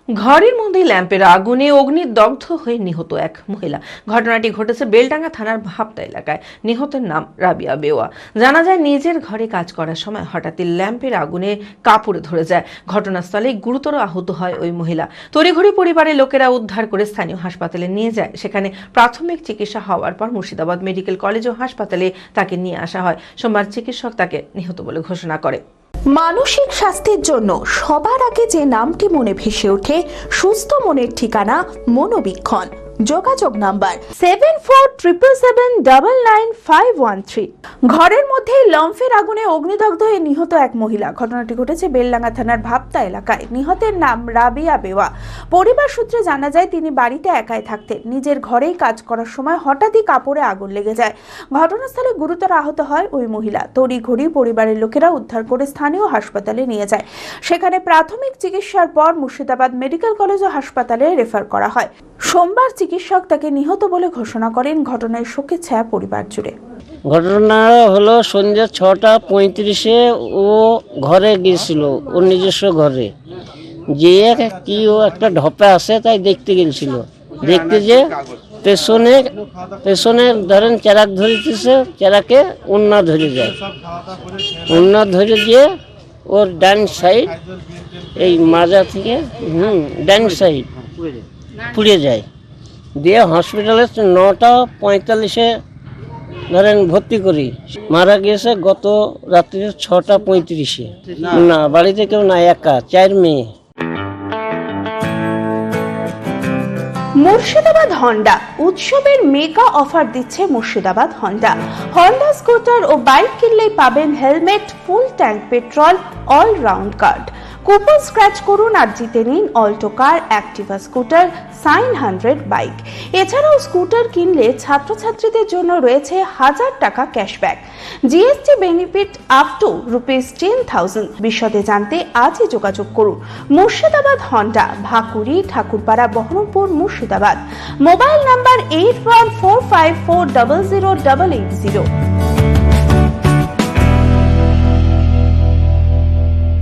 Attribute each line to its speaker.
Speaker 1: ঘরের মধ্যে ল্যাম্পের আগুনে অগ্নিদগ্ধ হয়ে নিহত এক মহিলা। ঘটনাটি ঘটেছে বেলডাঙ্গা থানার ভাবতা এলাকায়। নিহতের নাম রাবিয়া বেওয়া। জানা যায়, নিজের ঘরে কাজ করার সময় হঠাৎই ল্যাম্পের আগুনে কাপড়ে ধরে যায়। ঘটনাস্থলে গুরুতর আহত হয় ওই মহিলা। তড়িঘড়ি পরিবারের লোকেরা উদ্ধার করে স্থানীয় হাসপাতালে নিয়ে যায়। সেখানে প্রাথমিক চিকিৎসা হওয়ার পর মুর্শিদাবাদ মেডিকেল কলেজ ও হাসপাতালে তাকে নিয়ে আসা হয়। সোমবার চিকিৎসক তাকে নিহত বলে ঘোষণা করে।
Speaker 2: মানসিক স্বাস্থ্যের জন্য সবার আগে যে নামটি মনে ভেসে ওঠে, সুস্থ মনের ঠিকানা মনোবীক্ষণ। যোগাযোগ নাম্বার 7477799513। ঘরের মধ্যে লম্ফের আগুনে অগ্নিদগ্ধ হয়ে নিহত এক মহিলা। ঘটনাটি ঘটেছে বেলডাঙ্গা থানার ভাবতা এলাকায়। নিহতের নাম রাবিয়া বেওয়া। পরিবার সূত্রে জানা যায়, তিনি বাড়িতে একাই থাকতেন। নিজের ঘরেই কাজ করার সময় হঠাৎই কাপড়ে আগুন লেগে যায়। ঘটনাস্থলে গুরুতর আহত হয় ওই মহিলা। তড়িঘড়ি পরিবারের লোকেরা উদ্ধার করে স্থানীয় হাসপাতালে নিয়ে যায়। সেখানে প্রাথমিক চিকিৎসার পর মুর্শিদাবাদ মেডিকেল কলেজ ও হাসপাতালে রেফার করা হয়। সোমবার চিকিৎসক তাকে নিহত বলে ঘোষণা করেন। ঘটনায় শোকের ছায়া পরিবার জুড়ে।
Speaker 3: ঘটনা হলো সন্ধ্যা 6:35-এ ও ঘরে গিয়েছিল, ওর নিজস্ব ঘরে গিয়ে কি ও একটা ঢপে আসে, তাই দেখতে গেছিল। দেখতে যে পেছনে ধরেন চেরাক ধরিতেছে, চেরাকে উন্না ধরে যায়। উন্না ধরে দিয়ে ওর ডান সাইড, এই মাজা থেকে ডান সাইড পুড়ে যায়। দিয়ে হসপিটালে 9:45-এ ধরেন ভর্তি করি। মারা গিয়েছে গত রাত্রি 6:35-এ। না, বাড়িতে কেউ না, একা, 4 মেয়ে।
Speaker 2: মুর্শিদাবাদ হন্ডা উৎসবের মেগা অফার দিচ্ছে মুর্শিদাবাদ হন্ডা। হন্ডা স্কুটার ও বাইক কিনলেই পাবেন helmet, full tank petrol, all round card. Coupon scratch করুন আর জিতে নিন Alto car, Activa scooter, Shine 100 bike. এছাড়াও স্কুটার কিনলে ছাত্রছাত্রীদের জন্য রয়েছে 1000 টাকা cashback, GST benefit up to ₹10,000। বিশদে জানতে আজই যোগাযোগ করুন। Murshidabad Honda, Bhakuri, Thakurpara, Baharampur, Murshidabad. Mobile number 8145400880।